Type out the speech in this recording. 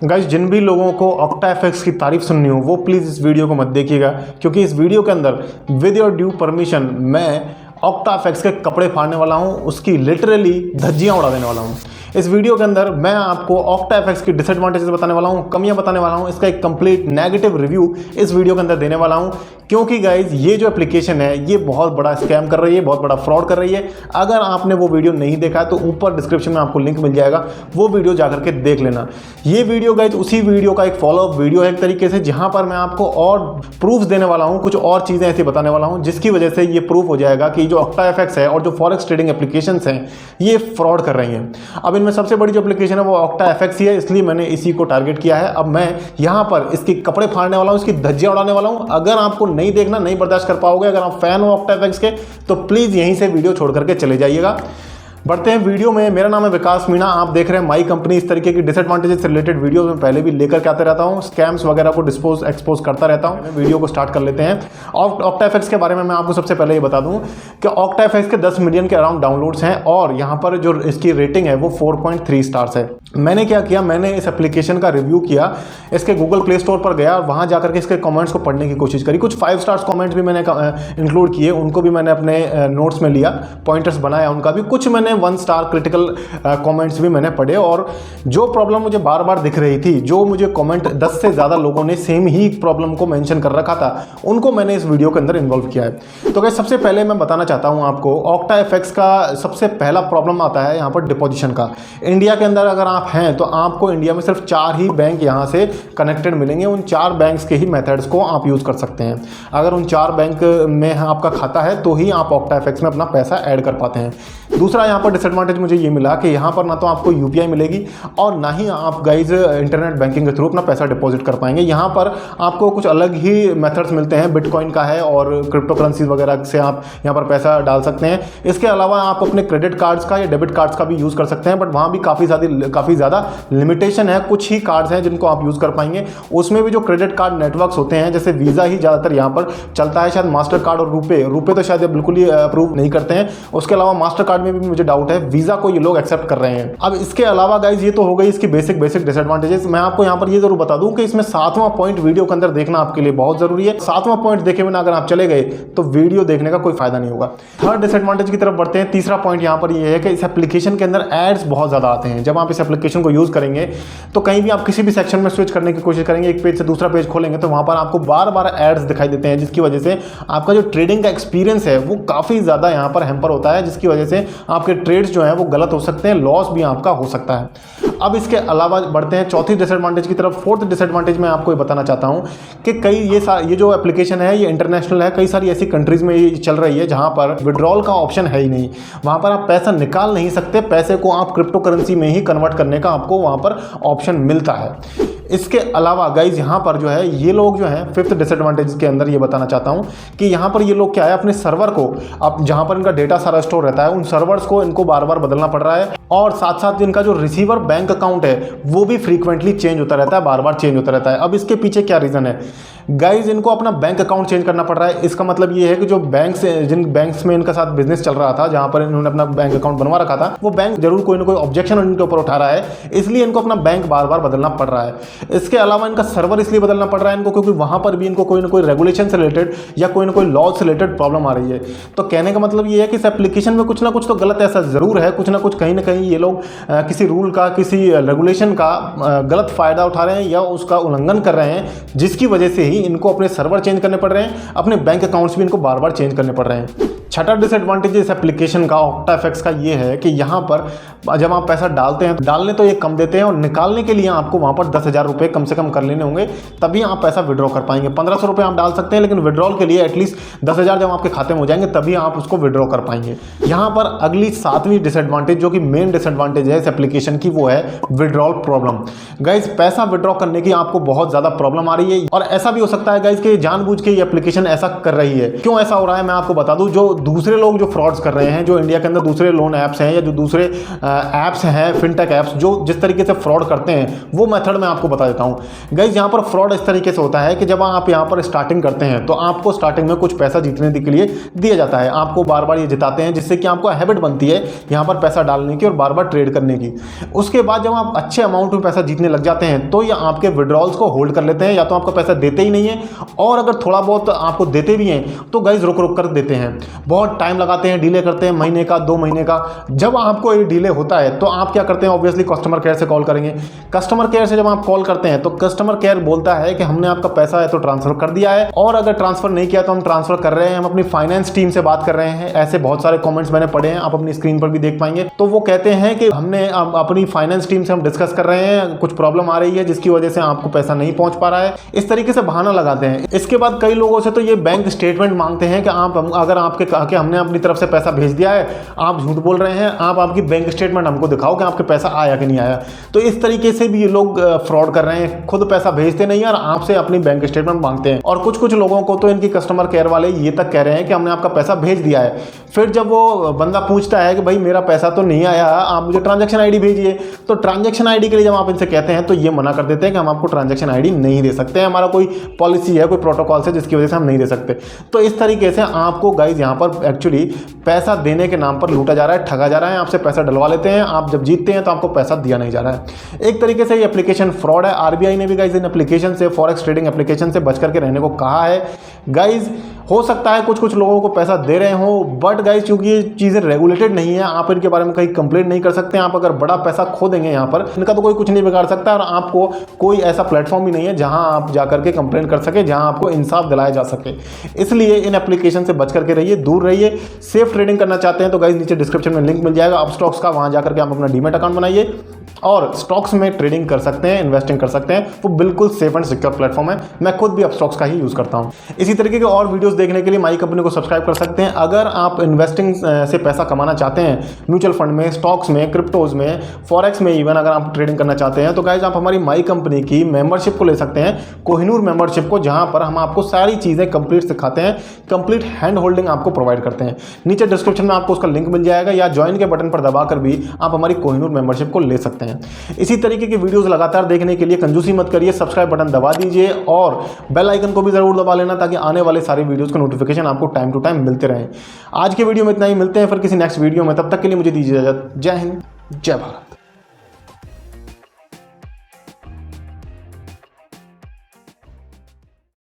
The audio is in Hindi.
गाइस, जिन भी लोगों को OctaFX की तारीफ सुननी हो वो प्लीज़ इस वीडियो को मत देखिएगा, क्योंकि इस वीडियो के अंदर विद योर ड्यू परमिशन मैं OctaFX के कपड़े फाड़ने वाला हूँ, उसकी लिटरली धज्जियाँ उड़ा देने वाला हूँ। इस वीडियो के अंदर मैं आपको OctaFX की डिसएडवांटेजेस बताने वाला हूँ, कमियां बताने वाला हूँ, इसका एक कंप्लीट नेगेटिव रिव्यू इस वीडियो के अंदर देने वाला हूँ। क्योंकि गाइज ये जो एप्लीकेशन है ये बहुत बड़ा स्कैम कर रही है, बहुत बड़ा फ्रॉड कर रही है। अगर आपने वो वीडियो नहीं देखा है तो ऊपर डिस्क्रिप्शन में आपको लिंक मिल जाएगा, वो वीडियो जाकर के देख लेना। ये वीडियो गाइज उसी वीडियो का एक फॉलोअप वीडियो है एक तरीके से, जहां पर मैं आपको और प्रूफ्स देने वाला हूं, कुछ और चीज़ें ऐसी बताने वाला हूं जिसकी वजह से ये प्रूफ हो जाएगा कि जो OctaFX है और जो फॉरेक्स ट्रेडिंग एप्लीकेशंस हैं ये फ्रॉड कर रही हैं। अब इनमें सबसे बड़ी जो एप्लीकेशन है वो OctaFX ही है, इसलिए मैंने इसी को टारगेट किया है। अब मैं यहाँ पर इसके कपड़े फाड़ने वाला हूँ, इसकी धज्जियाँ उड़ाने वाला हूँ। अगर आपको नहीं देखना, नहीं बर्दाश्त कर पाओगे, अगर आप फैन हो OctaFX के, तो प्लीज़ यहीं से वीडियो छोड़ करके चले जाइएगा। बढ़ते हैं वीडियो में। मेरा नाम है विकास मीणा, आप देख रहे हैं माई कंपनी। इस तरीके की डिसएडवांटेजेस से रिलेटेड वीडियो में पहले भी लेकर के आते रहता हूँ, स्कैम्स वगैरह को एक्सपोज करता रहता हूँ। वीडियो को स्टार्ट कर लेते हैं। और OctaFX के बारे में मैं आपको सबसे पहले ये बता दूँ कि OctaFX के 10 मिलियन के अराउंड डाउनलोड्स हैं और यहाँ पर जो इसकी रेटिंग है वो 4.3 स्टार्स है। मैंने क्या किया, मैंने इस एप्लीकेशन का रिव्यू किया, इसके गूगल प्ले स्टोर पर गया और वहाँ जाकर के इसके कमेंट्स को पढ़ने की कोशिश करी। कुछ 5 स्टार्स कमेंट्स भी मैंने इंक्लूड किए, उनको भी मैंने अपने नोट्स में लिया, पॉइंटर्स बनाया उनका भी। कुछ मैंने 1 स्टार क्रिटिकल कमेंट्स भी मैंने पढ़े, और जो प्रॉब्लम मुझे बार बार दिख रही थी, जो मुझे कमेंट 10 से ज़्यादा लोगों ने सेम ही प्रॉब्लम को मेंशन कर रखा था, उनको मैंने इस वीडियो के अंदर इन्वॉल्व किया है। तो गाइस, सबसे पहले मैं बताना चाहता हूँ आपको, OctaFX का सबसे पहला प्रॉब्लम आता है यहाँ पर डिपॉजिशन का। इंडिया के अंदर अगर आप हैं तो आपको इंडिया में सिर्फ 4 ही बैंक यहाँ से कनेक्टेड मिलेंगे। उन 4 बैंक्स के ही मेथड्स को आप यूज़ कर सकते हैं। अगर उन 4 बैंक में आपका खाता है तो ही आप OctaFX में अपना पैसा ऐड कर पाते हैं। दूसरा यहाँ पर डिसएडवांटेज मुझे ये मिला कि यहाँ पर ना तो आपको UPI मिलेगी और ना ही आप गाइज इंटरनेट बैंकिंग के थ्रू अपना पैसा डिपॉजिट कर पाएंगे। यहाँ पर आपको कुछ अलग ही मेथड्स मिलते हैं, बिटकॉइन का है और क्रिप्टो करेंसीज वगैरह से आप यहाँ पर पैसा डाल सकते हैं। इसके अलावा आप अपने क्रेडिट कार्ड्स का या डेबिट कार्ड्स का भी यूज़ कर सकते हैं, बट वहाँ भी काफ़ी ज़्यादा लिमिटेशन है। कुछ ही कार्ड्स हैं जिनको आप यूज़ कर पाएंगे। उसमें भी जो क्रेडिट कार्ड नेटवर्क्स होते हैं, जैसे वीज़ा ही ज़्यादातर यहाँ पर चलता है, शायद मास्टर कार्ड और रुपे तो शायद बिल्कुल ही अप्रूव नहीं करते हैं। उसके अलावा मास्टर कार्ड में भी मुझे डाउट है, वीज़ा को ये लोग एक्सेप्ट कर रहे हैं। अब इसके अलावा गाइज ये तो हो गई इसकी बेसिक डिसएडवांटेजेस। मैं आपको यहाँ पर ये जरूर बता दूं कि इसमें 7वां पॉइंट वीडियो के अंदर देखना आपके लिए बहुत जरूरी है। 7वां पॉइंट देखे बिना अगर आप चले गए तो वीडियो देखने का कोई फायदा नहीं होगा। थर्ड डिसएडवांटेज की तरफ बढ़ते हैं। तीसरा पॉइंट यहाँ पर ये है कि इस एप्लीकेशन के अंदर एड्स बहुत ज़्यादा आते हैं। जब आप इस एप्लीकेशन को यूज़ करेंगे तो कहीं भी आप किसी भी सेक्शन में स्विच करने की कोशिश करेंगे, एक पेज से दूसरा पेज खोलेंगे तो वहाँ पर आपको बार बार एड्स दिखाई देते हैं, जिसकी वजह से आपका जो ट्रेडिंग का एक्सपीरियंस है वो काफ़ी ज़्यादा यहाँ पर हैम्पर होता है, जिसकी वजह से आपके ट्रेड्स जो हैं वो गलत हो सकते हैं, लॉस भी आपका हो सकता है। अब इसके अलावा बढ़ते हैं चौथी डिसएडवांटेज की तरफ। फोर्थ डिसएडवांटेज मैं आपको ये बताना चाहता हूँ कि ये जो एप्लीकेशन है ये इंटरनेशनल है। कई सारी ऐसी कंट्रीज़ में ये चल रही है जहाँ पर विड्रॉल का ऑप्शन है ही नहीं। वहाँ पर आप पैसा निकाल नहीं सकते, पैसे को आप क्रिप्टो करेंसी में ही कन्वर्ट करने का आपको वहाँ पर ऑप्शन मिलता है। इसके अलावा गाइज यहाँ पर जो है ये लोग जो हैं, फिफ्थ डिसएडवांटेज के अंदर ये बताना चाहता हूँ कि यहाँ पर ये लोग क्या है, अपने सर्वर को, अब जहाँ पर इनका डेटा सारा स्टोर रहता है, उन सर्वर्स को इनको बार बार बदलना पड़ रहा है, और साथ साथ इनका जो रिसीवर बैंक अकाउंट है वो भी फ्रीक्वेंटली चेंज होता रहता है, बार बार चेंज होता रहता है। अब इसके पीछे क्या रीज़न है गाइज, इनको अपना बैंक अकाउंट चेंज करना पड़ रहा है। इसका मतलब ये है कि जो जिन बैंक्स में इनका साथ बिजनेस चल रहा था, जहाँ पर इन्होंने अपना बैंक अकाउंट बनवा रखा था, वो बैंक जरूर कोई ना कोई ऑब्जेक्शन इनके ऊपर उठा रहा है, इसलिए इनको अपना बैंक बार बार बदलना पड़ रहा है। इसके अलावा इनका सर्वर इसलिए बदलना पड़ रहा है इनको क्योंकि वहाँ पर भी इनको कोई ना कोई रेगुलेशन से रिलेटेड या कोई ना कोई लॉ से रिलेटेड प्रॉब्लम आ रही है। तो कहने का मतलब ये है कि इस एप्लीकेशन में कुछ ना कुछ तो गलत ऐसा ज़रूर है, कुछ ना कुछ कहीं ना कहीं ये लोग किसी रूल का, किसी रेगुलेशन का गलत फ़ायदा उठा रहे हैं या उसका उल्लंघन कर रहे हैं, जिसकी वजह से ही इनको अपने सर्वर चेंज करने पड़ रहे हैं, अपने बैंक अकाउंट्स भी इनको बार बार चेंज करने पड़ रहे हैं। छठा डिसएडवांटेज इस एप्लीकेशन का, OctaFX का, ये है कि यहाँ पर जब आप पैसा डालते हैं, डालने तो ये कम देते हैं और निकालने के लिए आपको वहाँ पर 10,000 रुपये कम से कम कर लेने होंगे, तभी आप पैसा विड्रॉ कर पाएंगे। 1500 रुपये आप डाल सकते हैं, लेकिन विड्रॉल के लिए एटलीस्ट 10,000 जब आपके खाते में हो जाएंगे तभी आप उसको विड्रॉ कर पाएंगे। यहाँ पर अगली 7वीं डिसएडवांटेज, जो कि मेन डिसएडवांटेज है इस एप्लीकेशन की, वो है विड्रॉल प्रॉब्लम। गाइज, पैसा विड्रॉ करने की आपको बहुत ज़्यादा प्रॉब्लम आ रही है, और ऐसा भी हो सकता है गाइज कि जानबूझ के ये एप्लीकेशन ऐसा कर रही है। क्यों ऐसा हो रहा है मैं आपको बता दूँ। जो दूसरे लोग जो फ्रॉड्स कर रहे हैं, जो इंडिया के अंदर दूसरे लोन ऐप्स हैं या जो दूसरे ऐप्स हैं, फिनटेक ऐप्स, जो जिस तरीके से फ्रॉड करते हैं वो मेथड मैं आपको बता देता हूँ। गाइज यहाँ पर फ्रॉड इस तरीके से होता है कि जब आप यहाँ पर स्टार्टिंग करते हैं तो आपको स्टार्टिंग में कुछ पैसा जीतने के लिए दिया जाता है, आपको बार बार ये जिताते हैं, जिससे कि आपको हैबिट बनती है यहाँ पर पैसा डालने की और बार बार ट्रेड करने की। उसके बाद जब आप अच्छे अमाउंट में पैसा जीतने लग जाते हैं तो ये आपके विड्रॉल्स को होल्ड कर लेते हैं, या तो आपका पैसा देते ही नहीं है, और अगर थोड़ा बहुत आपको देते भी हैं तो गाइज रुक रुक कर देते हैं, बहुत टाइम लगाते हैं, डिले करते हैं, महीने का 2 महीने का। जब आपको ये डिले होता है तो आप क्या करते हैं, ऑब्वियसली कस्टमर केयर से कॉल करेंगे। कस्टमर केयर से जब आप कॉल करते हैं तो कस्टमर केयर बोलता है कि हमने आपका पैसा है तो ट्रांसफर कर दिया है, और अगर ट्रांसफर नहीं किया तो हम ट्रांसफर कर रहे हैं, हम अपनी फाइनेंस टीम से बात कर रहे हैं। ऐसे बहुत सारे कमेंट्स मैंने पढ़े हैं, आप अपनी स्क्रीन पर भी देख पाएंगे। तो वो कहते हैं कि हमने अपनी फाइनेंस टीम से हम डिस्कस कर रहे हैं, कुछ प्रॉब्लम आ रही है जिसकी वजह से आपको पैसा नहीं पहुंच पा रहा है, इस तरीके से बहाना लगाते हैं। इसके बाद कई लोगों से तो ये बैंक स्टेटमेंट मांगते हैं कि आप अगर आपके कहा कि हमने अपनी तरफ से पैसा भेज दिया है, आप झूठ बोल रहे हैं, आप आपकी बैंक स्टेटमेंट हमको दिखाओ कि आपके पैसा आया कि नहीं आया। तो इस तरीके से भी ये लोग फ्रॉड कर रहे हैं, खुद पैसा भेजते नहीं और आपसे अपनी बैंक स्टेटमेंट मांगते हैं। और कुछ लोगों को तो इनकी कस्टमर केयर वाले ये तक कह रहे हैं कि हमने आपका पैसा भेज दिया है। फिर जब वो बंदा पूछता है कि भाई मेरा पैसा तो नहीं आया, आप मुझे ट्रांजैक्शन आईडी भेजिए, तो ट्रांजैक्शन आईडी के लिए जब आप इनसे कहते हैं तो ये मना कर देते हैं कि हम आपको ट्रांजैक्शन आईडी नहीं दे सकते हैं, हमारा कोई पॉलिसी है, कोई प्रोटोकॉल है जिसकी वजह से हम नहीं दे सकते। तो इस तरीके से आपको गाइज यहाँ पर एक्चुअली पैसा देने के नाम पर लूटा जा रहा है, ठगा जा रहा है, आपसे पैसा डलवा लेते हैं, आप जब जीतते हैं तो आपको पैसा दिया नहीं जा रहा है। एक तरीके से ये एप्लीकेशन फ्रॉड है। आरबीआई ने भी गाइज इन एप्लीकेशन से, फॉरेक्स ट्रेडिंग एप्लीकेशन से बच करके रहने को कहा है। गाइज हो सकता है कुछ लोगों को पैसा दे रहे हो, बट गाइज क्योंकि ये चीज़ें रेगुलेटेड नहीं है, आप इनके बारे में कहीं कंप्लेंट नहीं कर सकते। आप अगर बड़ा पैसा खो देंगे यहाँ पर, इनका तो कोई कुछ नहीं बिगाड़ सकता, और आपको कोई ऐसा प्लेटफॉर्म भी नहीं है जहां आप जाकर के कंप्लेंट कर सके, जहां आपको इंसाफ दिलाया जा सके। इसलिए इन एप्लीकेशन से बच करके रहिए, दूर रहिए। सेफ ट्रेडिंग करना चाहते हैं तो गाइज नीचे डिस्क्रिप्शन में लिंक मिल जाएगा अपस्टॉक्स का, वहां जाकर के आप अपना डीमैट अकाउंट बनाइए और स्टॉक्स में ट्रेडिंग कर सकते हैं, इन्वेस्टिंग कर सकते हैं। वो बिल्कुल सेफ एंड सिक्योर प्लेटफॉर्म है, मैं खुद भी अपस्टॉक्स का ही यूज़ करता हूं। इसी तरीके के और वीडियोस देखने के लिए माई कंपनी को सब्सक्राइब कर सकते हैं। अगर आप इन्वेस्टिंग से पैसा कमाना चाहते हैं, म्यूचुअल फंड में, स्टॉक्स में, क्रिप्टोज में, फॉरेक्स में, इवन अगर आप ट्रेडिंग करना चाहते हैं तो गाइज आप हमारी माई कंपनी की मेंबरशिप को ले सकते हैं, कोहिनूर मेंबरशिप को, जहां पर हम आपको सारी चीज़ें कंप्लीट सिखाते हैं, कंप्लीट हैंड होल्डिंग आपको प्रोवाइड करते हैं। नीचे डिस्क्रिप्शन में आपको उसका लिंक मिल जाएगा, या ज्वाइन के बटन पर दबाकर भी आप हमारी कोहिनूर मेंबरशिप को ले सकते हैं। इसी तरीके की वीडियोस लगातार देखने के लिए कंजूसी मत करिए, सब्सक्राइब बटन दबा दीजिए और बेल आइकन को भी जरूर दबा लेना, ताकि आने वाले सारे वीडियोस का नोटिफिकेशन आपको टाइम टू टाइम मिलते रहे। आज के वीडियो में इतना ही, मिलते हैं फिर किसी नेक्स्ट वीडियो में, तब तक के लिए मुझे दीजिए इजाजत। जय हिंद, जय भारत।